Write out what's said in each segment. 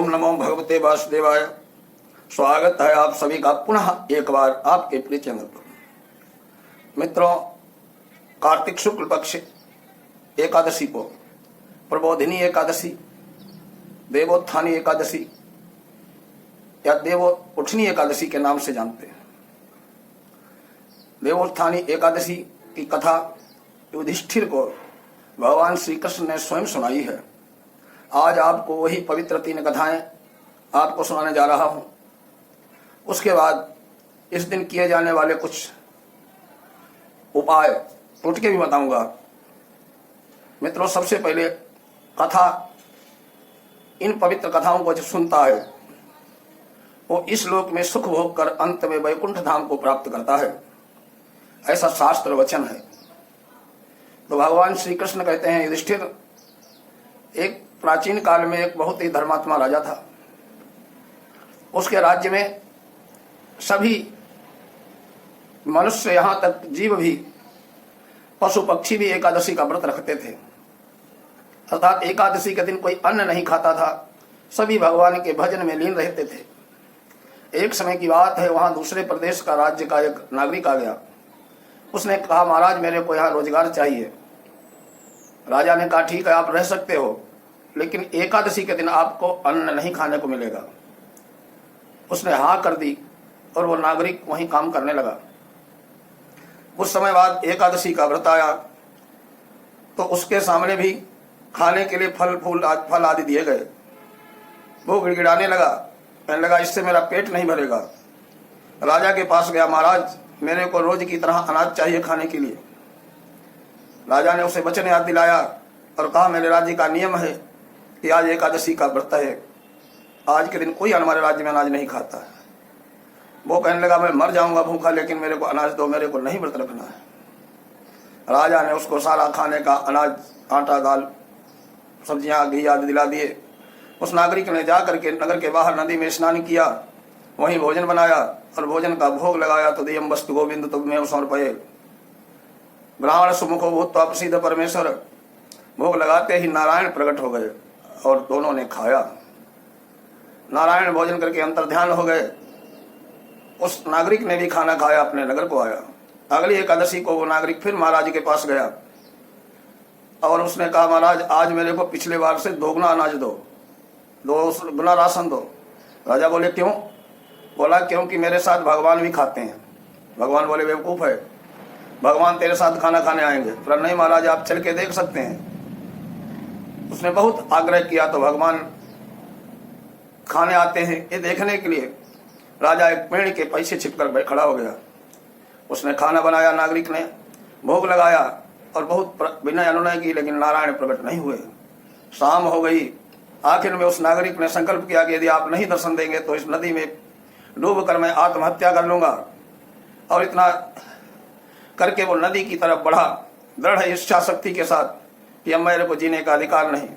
ओम नमो भगवते वासुदेवाय। स्वागत है आप सभी का पुनः एक बार आपके प्रिय चैनल पर। मित्रों, कार्तिक शुक्ल पक्ष एकादशी को प्रबोधिनी एकादशी, देवोत्थानी एकादशी या देवोत्थानी एकादशी के नाम से जानते हैं। देवोत्थानी एकादशी की कथा युधिष्ठिर को भगवान श्री कृष्ण ने स्वयं सुनाई है। आज आपको वही पवित्र 3 कथाएं आपको सुनाने जा रहा हूं। उसके बाद इस दिन किए जाने वाले कुछ उपाय टोटके भी बताऊंगा। मित्रों, सबसे पहले कथा, इन पवित्र कथाओं को जो सुनता है वो इस लोक में सुख भोग कर अंत में वैकुंठ धाम को प्राप्त करता है, ऐसा शास्त्र वचन है। तो भगवान श्री कृष्ण कहते हैं, युधिष्ठिर, एक प्राचीन काल में एक बहुत ही धर्मात्मा राजा था। उसके राज्य में सभी मनुष्य, यहां तक जीव भी, पशु पक्षी भी एकादशी का व्रत रखते थे। अर्थात एकादशी के दिन कोई अन्न नहीं खाता था, सभी भगवान के भजन में लीन रहते थे। एक समय की बात है, वहां दूसरे प्रदेश का राज्य का एक नागरिक आ गया। उसने कहा, महाराज मेरे को यहाँ रोजगार चाहिए। राजा ने कहा, ठीक है, आप रह सकते हो, लेकिन एकादशी के दिन आपको अन्न नहीं खाने को मिलेगा। उसने हाँ कर दी और वो नागरिक वहीं काम करने लगा। कुछ समय बाद एकादशी का व्रत आया तो उसके सामने भी खाने के लिए फल आदि दिए गए। वो गिड़गिड़ाने लगा, कहने लगा, इससे मेरा पेट नहीं भरेगा। राजा के पास गया, महाराज मेरे को रोज की तरह अनाज चाहिए खाने के लिए। राजा ने उसे वचन याद दिलाया और कहा, मेरे राज्य का नियम है कि आज एकादशी का व्रत है, आज के दिन कोई हमारे राज्य में अनाज नहीं खाता है। वो कहने लगा, मैं मर जाऊंगा भूखा, लेकिन मेरे को अनाज दो, मेरे को नहीं व्रत रखना है। राजा ने उसको सारा खाने का अनाज, आटा, दाल, सब्जियां, घी आदि दिला दिए। उस नागरिक ने जा करके नगर के बाहर नदी में स्नान किया, वहीं भोजन बनाया और भोजन का भोग लगाया। तो दियम वस्तु गोविंद तुम्हें समर्पये, ब्राह्मण सुमुखो भूत्वा प्रसीद परमेश्वर। भोग लगाते ही नारायण प्रकट हो गए और दोनों ने खाया। नारायण भोजन करके अंतर्ध्यान हो गए। उस नागरिक ने भी खाना खाया, अपने नगर को आया। अगली एकादशी को वो नागरिक फिर महाराज के पास गया और उसने कहा, महाराज आज मेरे को पिछले बार से दोगुना अनाज दो, 2 गुना राशन दो। राजा बोले, क्यों? बोला, क्योंकि मेरे साथ भगवान भी खाते हैं। भगवान बोले, बेवकूफ है, भगवान तेरे साथ खाना खाने आएंगे। पर नहीं महाराज, आप चल के देख सकते हैं। उसने बहुत आग्रह किया तो भगवान खाने आते हैं ये देखने के लिए राजा एक पेड़ के पीछे छिपकर खड़ा हो गया। उसने खाना बनाया, नागरिक ने भोग लगाया और बहुत विनय अनुनय की, लेकिन नारायण प्रकट नहीं हुए। शाम हो गई। आखिर में उस नागरिक ने संकल्प किया कि यदि आप नहीं दर्शन देंगे तो इस नदी में डूब कर मैं आत्महत्या कर लूंगा। और इतना करके वो नदी की तरफ बढ़ा, दृढ़ इच्छा शक्ति के साथ कि अब मेरे को जीने का अधिकार नहीं।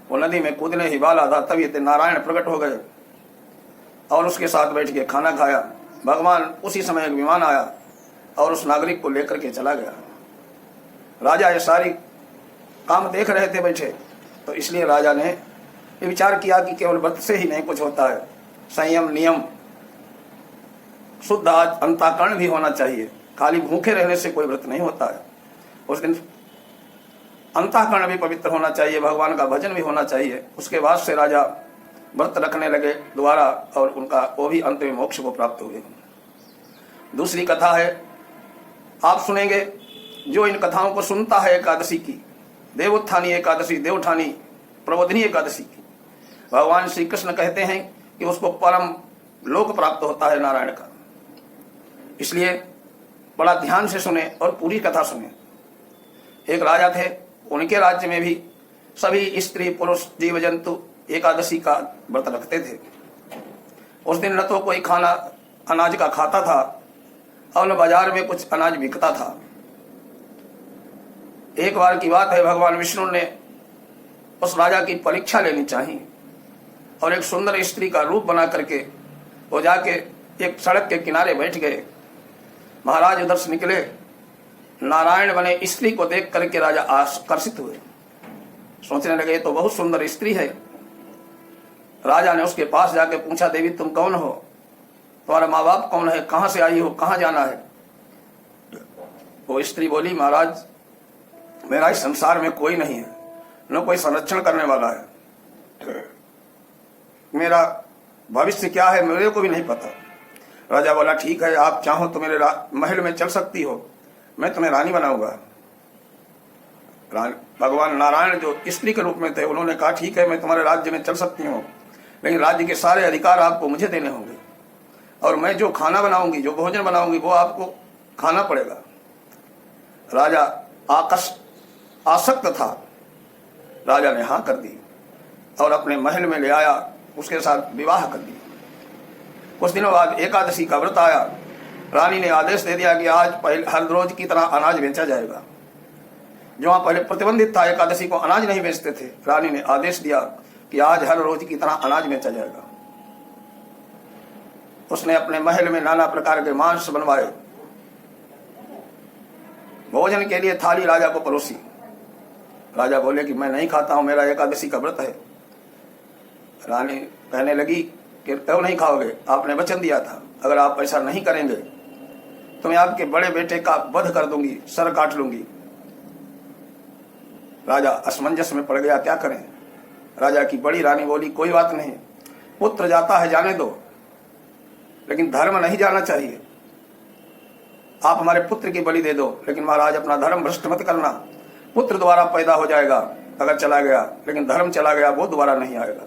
वो नदी में कूदने ही वाला था, तभी नारायण प्रकट हो गए और उसके साथ बैठ के खाना खाया। भगवान उसी समय एक विमान आया और उस नागरिक को लेकर के चला गया। राजा ये सारी काम देख रहे थे बैठे, तो इसलिए राजा ने ये विचार किया कि केवल व्रत से ही नहीं कुछ होता है, संयम, नियम, शुद्ध अंतःकरण भी होना चाहिए। खाली भूखे रहने से कोई व्रत नहीं होता है। उस दिन अंतःकरण भी पवित्र होना चाहिए, भगवान का भजन भी होना चाहिए। उसके बाद से राजा व्रत रखने लगे दोबारा और उनका वो भी अंत में मोक्ष को प्राप्त हुए। दूसरी कथा है, आप सुनेंगे। जो इन कथाओं को सुनता है एकादशी की, देवोत्थानी एकादशी, देवोत्थानी प्रबोधिनी एकादशी की, भगवान श्री कृष्ण कहते हैं कि उसको परम लोक प्राप्त होता है नारायण का। इसलिए बड़ा ध्यान से सुने और पूरी कथा सुने। एक राजा थे, उनके राज्य में भी सभी स्त्री पुरुष जीव जंतु एकादशी का व्रत रखते थे। उस दिन न तो कोई खाना अनाज का खाता था और न बाजार में कुछ अनाज बिकता था। एक बार की बात है, भगवान विष्णु ने उस राजा की परीक्षा लेनी चाहिए और एक सुंदर स्त्री का रूप बना करके वो जाके एक सड़क के किनारे बैठ गए। महाराज उधर से निकले, नारायण बने स्त्री को देख करके राजा आकर्षित हुए। सोचने लगे, ये तो बहुत सुंदर स्त्री है। राजा ने उसके पास जाके पूछा, देवी तुम कौन हो, तुम्हारा माँ बाप कौन है, कहाँ से आई हो, कहाँ जाना है। वो स्त्री बोली, महाराज मेरा इस संसार में कोई नहीं है, न कोई संरक्षण करने वाला है, मेरा भविष्य क्या है मेरे को भी नहीं पता। राजा बोला, ठीक है, आप चाहो तो मेरे महल में चल सकती हो, मैं तुम्हें रानी बनाऊंगा। भगवान नारायण जो स्त्री के रूप में थे, उन्होंने कहा, ठीक है, मैं तुम्हारे राज्य में चल सकती हूँ, लेकिन राज्य के सारे अधिकार आपको मुझे देने होंगे, और मैं जो खाना बनाऊंगी, जो भोजन बनाऊंगी, वो आपको खाना पड़ेगा। राजा आसक्त था। राजा ने हाँ कर दी और अपने महल में ले आया, उसके साथ विवाह कर दिया। कुछ दिनों बाद एकादशी का व्रत आया। रानी ने आदेश दे दिया कि आज पहले हर रोज की तरह अनाज बेचा जाएगा। जो पहले प्रतिबंधित था, एकादशी को अनाज नहीं बेचते थे, रानी ने आदेश दिया कि आज हर रोज की तरह अनाज बेचा जाएगा। उसने अपने महल में नाना प्रकार के मांस बनवाए, भोजन के लिए थाली राजा को परोसी। राजा बोले कि मैं नहीं खाता हूं, मेरा एकादशी का व्रत है। रानी कहने लगी कि क्यों नहीं खाओगे, आपने वचन दिया था, अगर आप ऐसा नहीं करेंगे तो मैं आपके बड़े बेटे का वध कर दूंगी, सर काट लूंगी। राजा असमंजस में पड़ गया, क्या करें। राजा की बड़ी रानी बोली, कोई बात नहीं, पुत्र जाता है जाने दो, लेकिन धर्म नहीं जाना चाहिए। आप हमारे पुत्र की बलि दे दो, लेकिन महाराज अपना धर्म भ्रष्ट मत करना। पुत्र दोबारा पैदा हो जाएगा अगर चला गया, लेकिन धर्म चला गया वो दोबारा नहीं आएगा।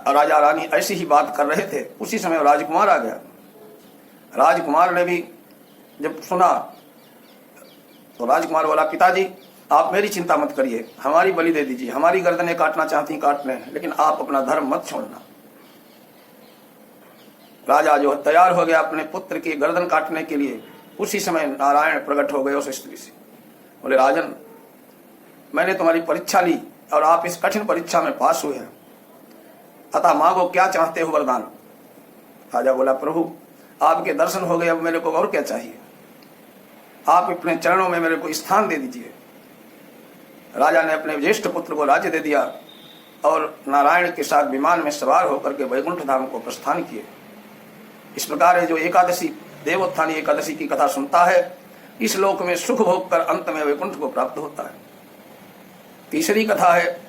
राजा रानी ऐसी ही बात कर रहे थे, उसी समय राजकुमार आ गया। राजकुमार ने भी जब सुना तो राजकुमार बोला, पिताजी आप मेरी चिंता मत करिए, हमारी बलि दे दीजिए, हमारी गर्दनें काटना चाहती काट लें, लेकिन आप अपना धर्म मत छोड़ना। राजा जो तैयार हो गया अपने पुत्र की गर्दन काटने के लिए, उसी समय नारायण प्रकट हो गए उस स्त्री से। बोले, राजन मैंने तुम्हारी परीक्षा ली और आप इस कठिन परीक्षा में पास हुए हैं, अतः मांगो क्या चाहते हो वरदान। राजा बोला, प्रभु आपके दर्शन हो गए, अब मेरे को और क्या चाहिए, आप अपने चरणों में मेरे को स्थान दे दीजिए। राजा ने अपने ज्येष्ठ पुत्र को राज्य दे दिया और नारायण के साथ विमान में सवार होकर के वैकुंठ धाम को प्रस्थान किए। इस प्रकार है जो एकादशी देवोत्थानी एकादशी की कथा सुनता है, इस लोक में सुख भोग कर अंत में वैकुंठ को प्राप्त होता है। तीसरी कथा है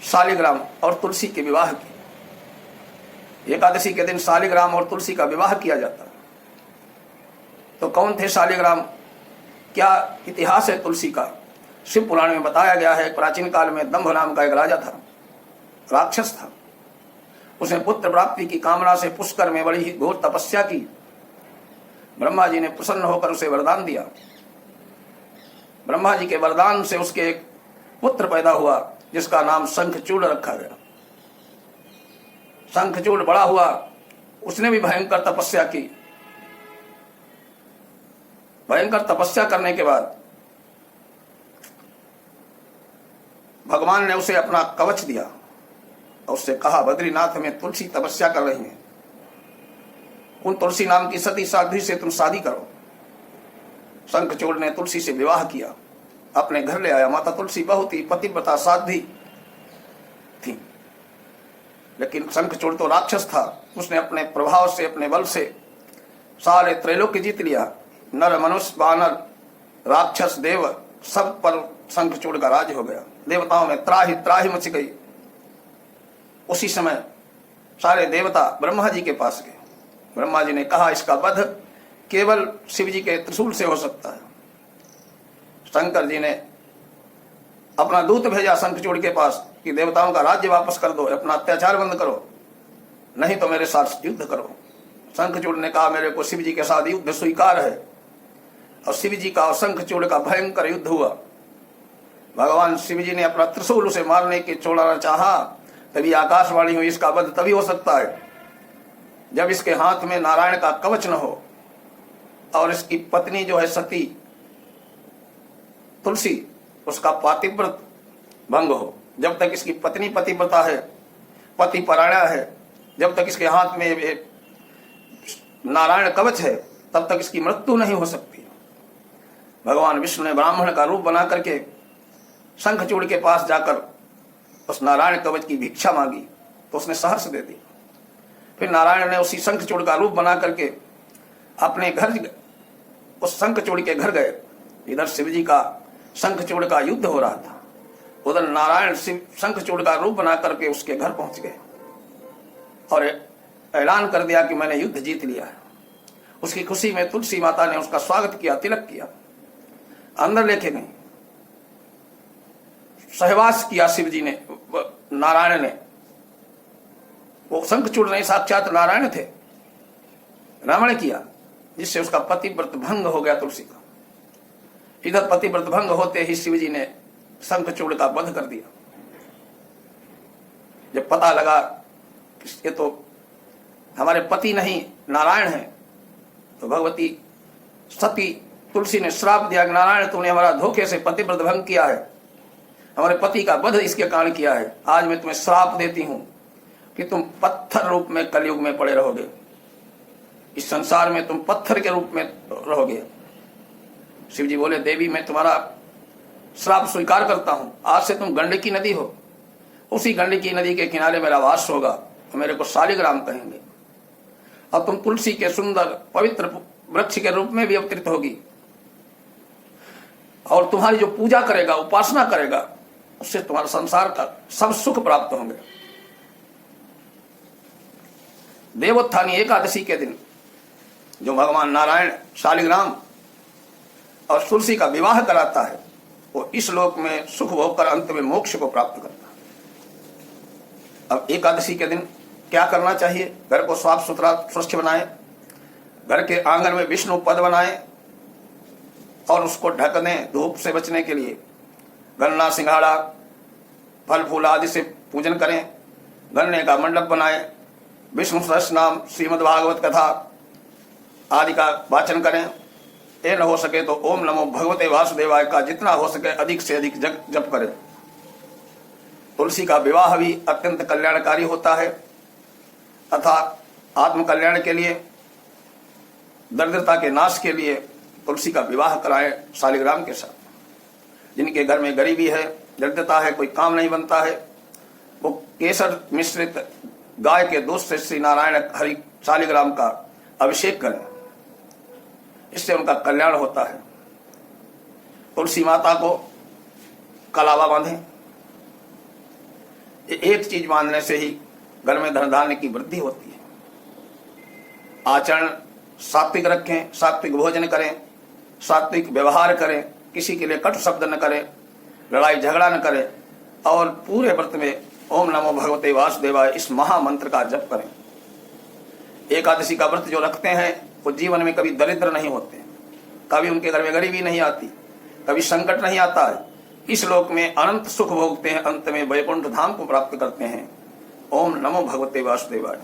शालिग्राम और तुलसी के विवाह की। एकादशी के दिन शालिग्राम और तुलसी का विवाह किया जाता है। तो कौन थे शालिग्राम, क्या इतिहास है तुलसी का। शिव पुराण में बताया गया है, प्राचीन काल में दंभ नाम का एक राजा था, राक्षस था। उसने पुत्र प्राप्ति की कामना से पुष्कर में बड़ी ही घोर तपस्या की। ब्रह्मा जी ने प्रसन्न होकर उसे वरदान दिया। ब्रह्मा जी के वरदान से उसके एक पुत्र पैदा हुआ जिसका नाम शंखचूड़ रखा गया। शंखचूड़ बड़ा हुआ, उसने भी भयंकर तपस्या की। भयंकर तपस्या करने के बाद भगवान ने उसे अपना कवच दिया और उससे कहा, बद्रीनाथ में तुलसी तपस्या कर रही है, उन तुलसी नाम की सती साध्वी से तुम शादी करो। शंखचूड़ ने तुलसी से विवाह किया, अपने घर ले आया। माता तुलसी बहुत ही पतिव्रता साध्वी थी, लेकिन शंखचूड़ तो राक्षस था। उसने अपने प्रभाव से, अपने बल से सारे त्रैलोक्य जीत लिया। नर मनुष्य वानर राक्षस देव सब पर शंखचूड़ का राज हो गया। देवताओं में त्राहि त्राहि मच गई। उसी समय सारे देवता ब्रह्मा जी के पास गए। ब्रह्मा जी ने कहा, इसका वध केवल शिव जी के त्रिशूल से हो सकता है। शंकर जी ने अपना दूत भेजा शंखचूड़ के पास कि देवताओं का राज्य वापस कर दो, अपना अत्याचार बंद करो, नहीं तो मेरे साथ युद्ध करो। शंखचूड़ ने कहा, मेरे को शिव जी के साथ युद्ध स्वीकार है। और शिव जी का और शंखचूड़ का भयंकर युद्ध हुआ। भगवान शिव जी ने अपना त्रिशूल उसे मारने के छोड़ना चाहा, तभी आकाशवाणी हुई, इसका वध तभी हो सकता है जब इसके हाथ में नारायण का कवच न हो और इसकी पत्नी जो है सती तुलसी, उसका पातिव्रत भंग हो। जब तक इसकी पत्नी पतिव्रता है, पति परायणा है, जब तक इसके हाथ में नारायण कवच है, तब तक इसकी मृत्यु नहीं हो सकती। भगवान विष्णु ने ब्राह्मण का रूप बना करके शंखचूड़ के पास जाकर उस नारायण कवच की भिक्षा मांगी तो उसने सहर्ष दे दी। फिर नारायण ने उसी शंखचूड़ का रूप बना करके अपने घर, उस शंखचूड़ के घर गए। इधर शिव जी का शंखचूड़ का युद्ध हो रहा था, उधर नारायण शंखचूड़ का रूप बना करके उसके घर पहुंच गए और ऐलान कर दिया कि मैंने युद्ध जीत लिया है। उसकी खुशी में तुलसी माता ने उसका स्वागत किया, तिलक किया, अंदर लेके गई, सहवास किया शिव जी ने, नारायण ने। वो शंखचूड़ नहीं, साक्षात नारायण थे, रावण किया, जिससे उसका पतिव्रत भंग हो गया तुलसी का। इधर पतिव्रत भंग होते ही शिव जी ने शंखचूड़ का वध कर दिया। जब पता लगा कि ये तो हमारे पति नहीं नारायण है, तो भगवती सती तुलसी ने श्राप दिया कि नारायण तुमने हमारा धोखे से पतिव्रत भंग किया है, हमारे पति का वध इसके कारण किया है। आज मैं तुम्हें श्राप देती हूं कि तुम पत्थर रूप में कलयुग में पड़े रहोगे, इस संसार में तुम पत्थर के रूप में रहोगे। शिव जी बोले देवी मैं तुम्हारा श्राप स्वीकार करता हूं, आज से तुम गंडकी नदी हो, उसी गंडकी नदी के किनारे मेरा वास होगा, तो मेरे को शालिग्राम कहेंगे, और तुम तुलसी के सुंदर पवित्र वृक्ष के रूप में भी अवतरित होगी, और तुम्हारी जो पूजा करेगा, उपासना करेगा, उससे तुम्हारा संसार का सब सुख प्राप्त होंगे। देवोत्थानी एकादशी के दिन जो भगवान नारायण शालिग्राम और तुलसी का विवाह कराता है, वो इस लोक में सुख भोग कर अंत में मोक्ष को प्राप्त करता है। अब एकादशी के दिन क्या करना चाहिए? घर को साफ सुथरा स्वच्छ बनाए, घर के आंगन में विष्णु पद बनाए और उसको ढक दें धूप से बचने के लिए। गन्ना सिंघाड़ा फल फूल आदि से पूजन करें, गन्ने का मंडप बनाए, विष्णु सहस्त्र नाम श्रीमद् भागवत कथा आदि का वाचन करें। ये न हो सके तो ओम नमो भगवते वासुदेवाय का जितना हो सके अधिक से अधिक जप करें। तुलसी का विवाह भी अत्यंत कल्याणकारी होता है तथा आत्म कल्याण के लिए, दरिद्रता के नाश के लिए तुलसी का विवाह कराएं शालिग्राम के साथ। जिनके घर में गरीबी है, दरिद्रता है, कोई काम नहीं बनता है, वो केसर मिश्रित गाय के दूध से श्री नारायण हरि शालिग्राम का अभिषेक करें, इससे उनका कल्याण होता है। तुलसी माता को कलावा बांधें, एक चीज बांधने से ही घर में धन धान्य की वृद्धि होती है। आचरण सात्विक रखें, सात्विक भोजन करें, सात्विक व्यवहार करें, किसी के लिए कटु शब्द न करें, लड़ाई झगड़ा न करें, और पूरे व्रत में ओम नमो भगवते वासुदेवाय इस महामंत्र का जप करें। एकादशी का व्रत जो रखते हैं वो जीवन में कभी दरिद्र नहीं होते, कभी उनके घर में गरीबी नहीं आती, कभी संकट नहीं आता है। इस लोक में अनंत सुख भोगते हैं, अंत में वैकुंठ धाम को प्राप्त करते हैं। ओम नमो भगवते वासुदेवाय।